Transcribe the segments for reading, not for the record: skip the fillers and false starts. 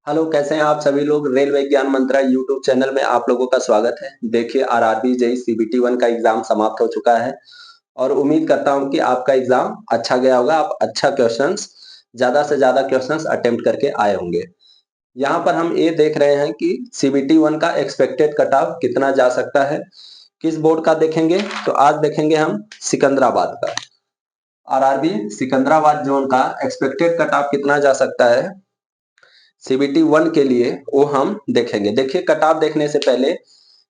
Hello, कैसे हैं आप सभी लोग। रेलवे ज्ञान मंत्रा यूट्यूब चैनल में आप लोगों का स्वागत है। देखिए, आरआरबी जेई सीबीटी 1 का एग्जाम समाप्त हो चुका है और उम्मीद करता हूं कि आपका एग्जाम अच्छा गया होगा। आप अच्छा क्वेश्चंस, ज्यादा से ज्यादा क्वेश्चंस अटेम्प्ट करके आए होंगे। यहाँ पर हम ये देख रहे हैं कि सीबीटी 1 का एक्सपेक्टेड कट ऑफ कितना जा सकता है। किस बोर्ड का देखेंगे तो आज देखेंगे हम सिकंदराबाद का। आरआरबी सिकंदराबाद जोन का एक्सपेक्टेड कट ऑफ कितना जा सकता है सीबीटी 1 के लिए, वो हम देखेंगे। देखिए, कट ऑफ देखने से पहले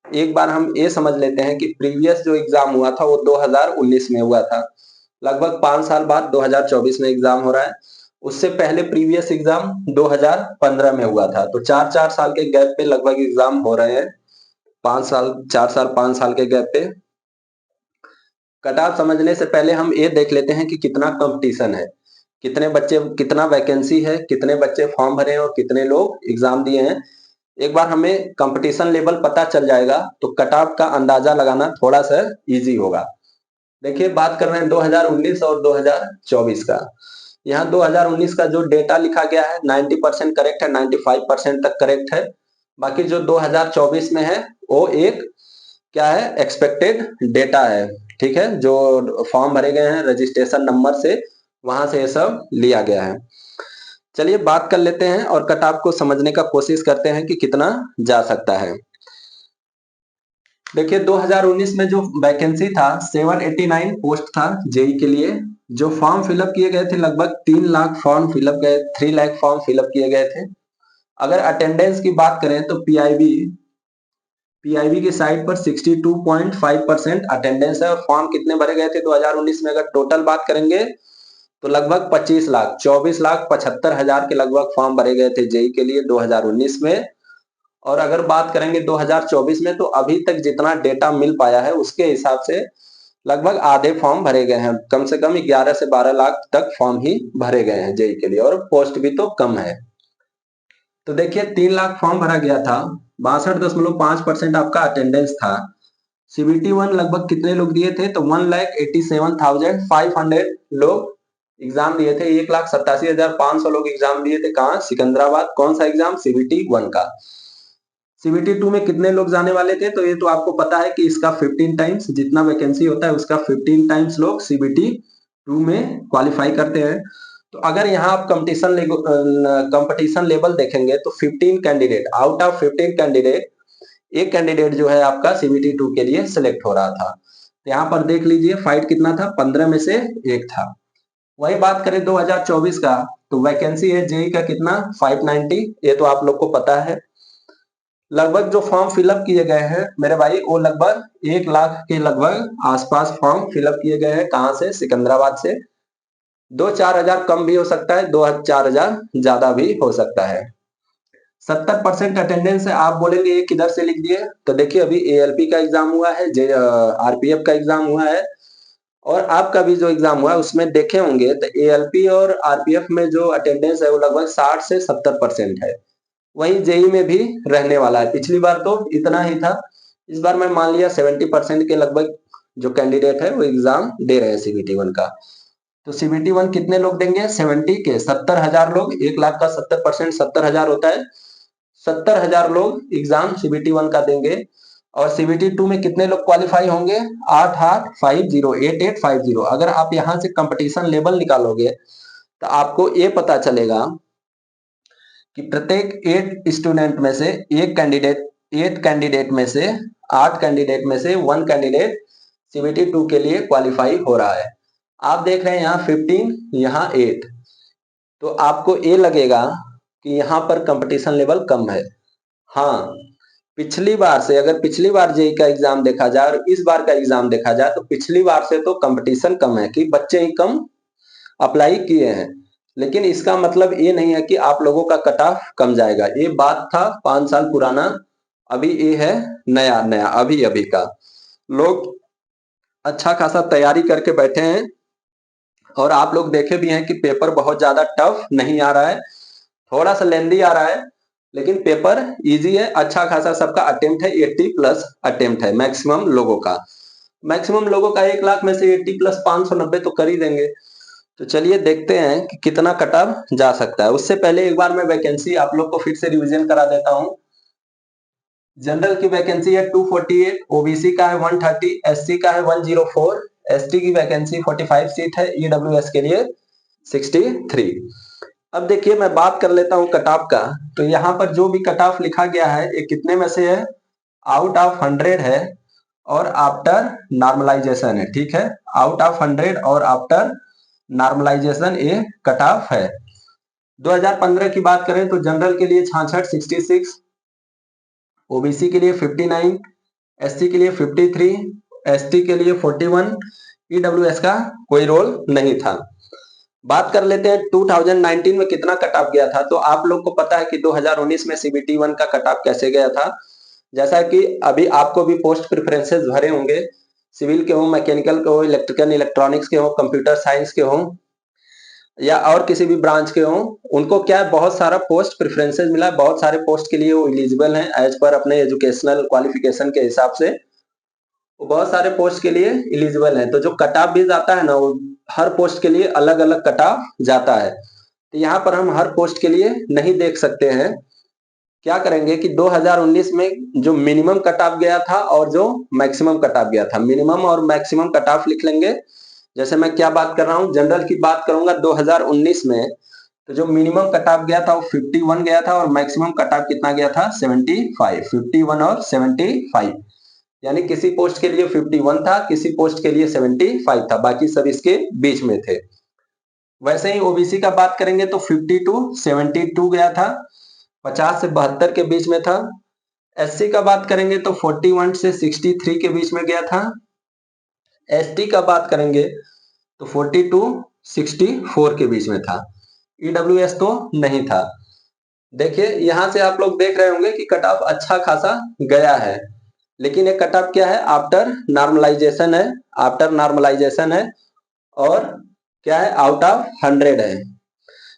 एक बार हम ये समझ लेते हैं कि प्रीवियस जो एग्जाम हुआ था वो 2019 में हुआ था। लगभग 5 साल बाद 2024 में एग्जाम हो रहा है। उससे पहले प्रीवियस एग्जाम 2015 में हुआ था। तो 4-4 साल के गैप पे लगभग एग्जाम हो रहे हैं। 5 साल, 4 साल, 5 साल के गैप पे कट ऑफ समझने से पहले हम ये देख लेते हैं कि कितना कंपटीशन है, कितने बच्चे, कितना वैकेंसी है, कितने बच्चे फॉर्म भरे हैं और कितने लोग एग्जाम दिए हैं। एक बार हमें कंपटीशन लेवल पता चल जाएगा तो कट ऑफ का अंदाजा लगाना थोड़ा सा इजी होगा। देखिए, बात कर रहे हैं 2019 और 2024 का। यहाँ 2019 का जो डेटा लिखा गया है 90% करेक्ट है, 95% तक करेक्ट है। बाकी जो 2024 में है वो एक क्या है, एक्सपेक्टेड डेटा है। ठीक है, जो फॉर्म भरे गए हैं रजिस्ट्रेशन नंबर से, वहां से ये सब लिया गया है। चलिए बात कर लेते हैं और कट ऑफ को समझने का कोशिश करते हैं कि कितना जा सकता है। देखिए, 2019 में जो वैकेंसी था 789 पोस्ट था जेई के लिए। जो फॉर्म फिलअप किए गए थे लगभग 3 लाख फॉर्म फिलअप गए, 3 लाख फॉर्म फिलअप किए गए थे। अगर अटेंडेंस की बात करें तो पीआईबी की साइट पर 62.5% अटेंडेंस है। और फॉर्म कितने भरे गए थे 2019 में, अगर टोटल बात करेंगे तो लगभग 25 लाख, 24,75,000 के लगभग फॉर्म भरे गए थे जेई के लिए 2019 में। और अगर बात करेंगे 2024 में तो अभी तक जितना डेटा मिल पाया है उसके हिसाब से लगभग आधे फॉर्म भरे गए हैं। कम से कम 11 से 12 लाख तक फॉर्म ही भरे गए हैं जेई के लिए, और पोस्ट भी तो कम है। तो देखिए, 3 लाख फॉर्म भरा गया था, 62.5% आपका अटेंडेंस था। सीबीटी 1 लगभग कितने लोग दिए थे तो 1,87,500 लोग एग्जाम दिए थे। 1,87,500 लोग एग्जाम दिए थे। कहाँ? सिकंदराबाद। कौन सा एग्जाम? सीबीटी 1 का। सीबीटी 2 में कितने लोग जाने वाले थे तो ये तो आपको पता है कि इसका 15 टाइम्स जितना वैकेंसी होता है उसका 15 टाइम्स लोग सीबीटी 2 में क्वालिफाई करते हैं। तो अगर यहाँ आप कंपटीशन लेवल देखेंगे तो 15 कैंडिडेट आउट ऑफ 15 कैंडिडेट, एक कैंडिडेट जो है आपका सीबीटी 2 के लिए सिलेक्ट हो रहा था। तो यहाँ पर देख लीजिए फाइट कितना था, 15 में से एक था। वही बात करें 2024 का तो वैकेंसी है जेई का कितना, 590। ये तो आप लोग को पता है। लगभग जो फॉर्म फिलअप किए गए हैं मेरे भाई वो लगभग 1 लाख के लगभग आसपास फॉर्म फिलअप किए गए हैं। कहाँ से? सिकंदराबाद से। 2-4 हजार कम भी हो सकता है, 2-4 हजार ज्यादा भी हो सकता है। 70% अटेंडेंस है। आप बोलेंगे ये किधर से लिख दिए तो देखिए, अभी एएलपी का एग्जाम हुआ है, आरपीएफ का एग्जाम हुआ है, और आपका भी जो एग्जाम हुआ है उसमें देखे होंगे तो एएलपी और आरपीएफ में जो अटेंडेंस है वो लगभग 60 से 70% है। वही जेई में भी रहने वाला है। पिछली बार तो इतना ही था, इस बार मैं मान लिया 70% के लगभग जो कैंडिडेट है वो एग्जाम दे रहे हैं सीबीटी 1 का। तो सीबीटी 1 कितने लोग देंगे? 70 के 70,000 लोग। 1 लाख का 70% 70,000 होता है। 70,000 लोग एग्जाम सीबीटी 1 का देंगे। और सीबीटी 2 में कितने लोग क्वालिफाई होंगे? 8850। अगर आप यहाँ से कंपटीशन लेवल निकालोगे तो आपको ये पता चलेगा कि प्रत्येक 8 स्टूडेंट में से एक कैंडिडेट, 8 कैंडिडेट में से 8 कैंडिडेट में से 1 कैंडिडेट सीबीटी 2 के लिए क्वालिफाई हो रहा है। आप देख रहे हैं यहाँ 15, यहाँ 8। तो आपको ये लगेगा कि यहाँ पर कंपटीशन लेवल कम है। हाँ, पिछली बार से, अगर पिछली बार जेई का एग्जाम देखा जाए और इस बार का एग्जाम देखा जाए तो पिछली बार से तो कंपटीशन कम है कि बच्चे ही कम अप्लाई किए हैं। लेकिन इसका मतलब ये नहीं है कि आप लोगों का कट ऑफ कम जाएगा। ये बात था 5 साल पुराना, अभी ये है नया नया, अभी अभी का। लोग अच्छा खासा तैयारी करके बैठे हैं और आप लोग देखे भी हैं कि पेपर बहुत ज्यादा टफ नहीं आ रहा है, थोड़ा सा लेंदी आ रहा है, लेकिन पेपर इजी है। अच्छा खासा सबका अटेम्प्ट है, 80+ अटेम्प्ट है मैक्सिमम लोगों का। मैक्सिमम लोगों का 1 लाख में से 80+ 590 तो कर ही देंगे। तो चलिए देखते हैं कि कितना कट ऑफ जा सकता है। उससे पहले एक बार मैं वैकेंसी आप लोग को फिर से रिवीजन करा देता हूँ। जनरल की वैकेंसी है 248, ओबीसी का है 130, एससी का है 104, एसटी की वैकेंसी 45 सीट है, ईडब्ल्यूएस के लिए 63। अब देखिए मैं बात कर लेता हूँ कट ऑफ का। तो यहाँ पर जो भी कट ऑफ लिखा गया है ये कितने में से है, आउट ऑफ 100 है और आफ्टर नॉर्मलाइजेशन है। ठीक है, आउट ऑफ 100 और आफ्टर नॉर्मलाइजेशन ये कट ऑफ है। 2015 की बात करें तो जनरल के लिए 66, 66, ओबीसी के लिए 59, एससी के लिए 53, एसटी के लिए 41, ईडब्ल्यूएस का कोई रोल नहीं था। बात कर लेते हैं 2019 में कितना कट ऑफ गया था। तो आप लोग को पता है कि 2019 में सीबीटी 1 का कट ऑफ कैसे गया था। जैसा कि अभी आपको भी पोस्ट प्रेफरेंसेस भरे होंगे, सिविल के हो, मैकेनिकल के हो, इलेक्ट्रिकल इलेक्ट्रॉनिक्स के हो, कंप्यूटर साइंस के हो या और किसी भी ब्रांच के हो, उनको क्या है बहुत सारा पोस्ट प्रेफरेंसेस मिला है। बहुत सारे पोस्ट के लिए वो एलिजिबल हैं एज पर अपने एजुकेशनल क्वालिफिकेशन के हिसाब से, वो बहुत सारे पोस्ट के लिए एलिजिबल है। तो जो कट ऑफ भी जाता है ना, वो हर पोस्ट के लिए अलग अलग कट ऑफ जाता है। तो यहाँ पर हम हर पोस्ट के लिए नहीं देख सकते हैं। क्या करेंगे कि 2019 में जो मिनिमम कट ऑफ गया था और जो मैक्सिमम कट ऑफ गया था, मिनिमम और मैक्सिमम कट ऑफ लिख लेंगे। जैसे मैं क्या बात कर रहा हूँ, जनरल की बात करूंगा 2019 में, तो जो मिनिमम कट ऑफ गया था वो 51 गया था और मैक्सिमम कट ऑफ कितना गया था, 75, 51 और 75। यानी किसी पोस्ट के लिए 51 था, किसी पोस्ट के लिए 75 था, बाकी सब इसके बीच में थे। वैसे ही ओबीसी का बात करेंगे तो 50 टू 72 गया था, 50 से 72 के बीच में था। एससी का बात करेंगे तो 41 से 63 के बीच में गया था। एसटी का बात करेंगे तो 40 टू 64 के बीच में था। ईडब्ल्यूएस तो नहीं था। देखिए यहां से आप लोग देख रहे होंगे कि कट ऑफ अच्छा खासा गया है, लेकिन ये कट ऑफ क्या है, आफ्टर नॉर्मलाइजेशन है, आफ्टर नॉर्मलाइजेशन है और क्या है, आउट ऑफ 100 है।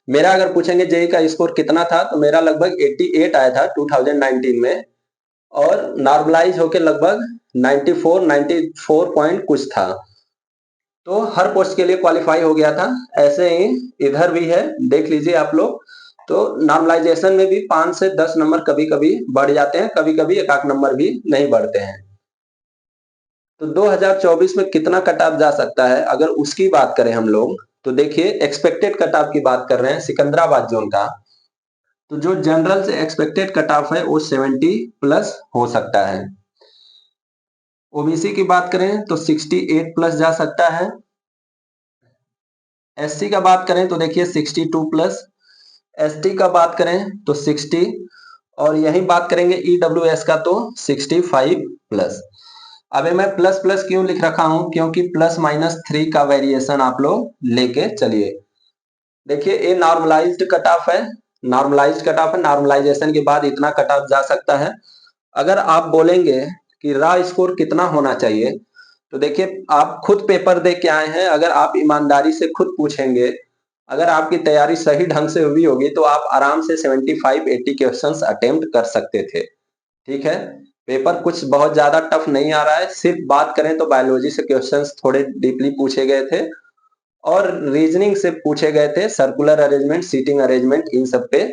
मेरा अगर पूछेंगे जेई का स्कोर कितना था, तो मेरा लगभग 88 आया था 2019 में और नॉर्मलाइज होकर लगभग 94 पॉइंट कुछ था। तो हर पोस्ट के लिए क्वालिफाई हो गया था। ऐसे ही इधर भी है, देख लीजिए आप लोग। तो नॉर्मलाइजेशन में भी 5 से 10 नंबर कभी कभी बढ़ जाते हैं, कभी कभी एक आध नंबर भी नहीं बढ़ते हैं। तो 2024 में कितना कट ऑफ जा सकता है, अगर उसकी बात करें हम लोग, तो देखिए एक्सपेक्टेड कट ऑफ की बात कर रहे हैं सिकंदराबाद जोन का। तो जो जनरल से एक्सपेक्टेड कट ऑफ है वो 70 प्लस हो सकता है। ओबीसी की बात करें तो 68 प्लस जा सकता है। एससी का बात करें तो देखिए 62 प्लस। एसटी का बात करें तो 60 और यही बात करेंगे ईडब्ल्यूएस का तो 65 प्लस। अबे मैं प्लस प्लस क्यों लिख रखा हूं, क्योंकि +-3 का वेरिएशन आप लोग लेके चलिए। देखिए ये नॉर्मलाइज्ड कट ऑफ है, नॉर्मलाइज्ड कट ऑफ है, नॉर्मलाइजेशन के बाद इतना कट ऑफ जा सकता है। अगर आप बोलेंगे कि रॉ स्कोर कितना होना चाहिए, तो देखिए आप खुद पेपर दे के आए हैं, अगर आप ईमानदारी से खुद पूछेंगे, अगर आपकी तैयारी सही ढंग से हुई होगी तो आप आराम से 75-80 क्वेश्चंस अटेम्प्ट कर सकते थे। ठीक है, पेपर कुछ बहुत ज्यादा टफ नहीं आ रहा है। सिर्फ बात करें तो बायोलॉजी से क्वेश्चंस थोड़े डीपली पूछे गए थे और रीजनिंग से पूछे गए थे, सर्कुलर अरेंजमेंट, सीटिंग अरेंजमेंट, इन सब पे।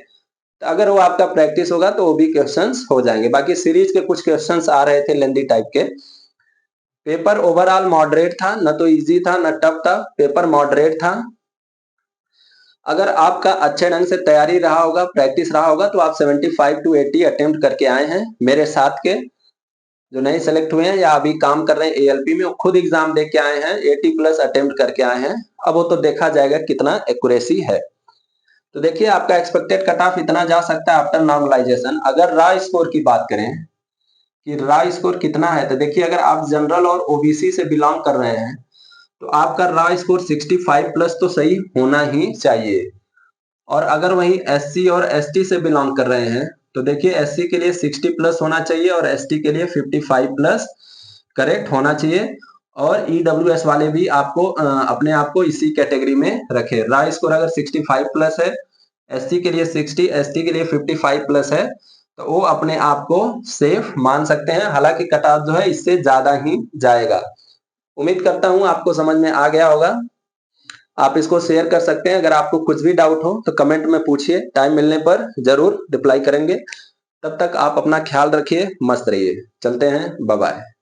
तो अगर वो आपका प्रैक्टिस होगा तो वो भी क्वेश्चंस हो जाएंगे। बाकी सीरीज के कुछ क्वेश्चंस आ रहे थे लेंदी टाइप के। पेपर ओवरऑल मॉडरेट था, न तो इजी था न टफ था, पेपर मॉडरेट था। अगर आपका अच्छे ढंग से तैयारी रहा होगा, प्रैक्टिस रहा होगा, तो आप 75 टू 80 अटेम्प्ट करके आए हैं। मेरे साथ के जो नहीं सेलेक्ट हुए हैं या अभी काम कर रहे हैं एएलपी में, वो खुद एग्जाम दे के आए हैं, 80 प्लस अटेम्प्ट करके आए हैं। अब वो तो देखा जाएगा कितना एक्यूरेसी है। तो देखिए आपका एक्सपेक्टेड कट ऑफ इतना जा सकता है आफ्टर नॉर्मलाइजेशन। अगर रॉ स्कोर की बात करें कि रॉ स्कोर कितना है, तो देखिए अगर आप जनरल और ओबीसी से बिलोंग कर रहे हैं तो आपका रॉ स्कोर 65 प्लस तो सही होना ही चाहिए। और अगर वहीं एससी और एसटी से बिलोंग कर रहे हैं तो देखिए एससी के लिए 60 प्लस होना चाहिए और एसटी के लिए 55 प्लस करेक्ट होना चाहिए। और ईडब्ल्यूएस वाले भी आपको अपने आप को इसी कैटेगरी में रखे। रॉ स्कोर अगर 65 प्लस है, एससी के लिए 60, एसटी के लिए 55 प्लस है, तो वो अपने आप को सेफ मान सकते हैं। हालांकि कट ऑफ जो है इससे ज्यादा ही जाएगा। उम्मीद करता हूं आपको समझ में आ गया होगा। आप इसको शेयर कर सकते हैं। अगर आपको कुछ भी डाउट हो तो कमेंट में पूछिए, टाइम मिलने पर जरूर रिप्लाई करेंगे। तब तक आप अपना ख्याल रखिए, मस्त रहिए। चलते हैं, बाय बाय।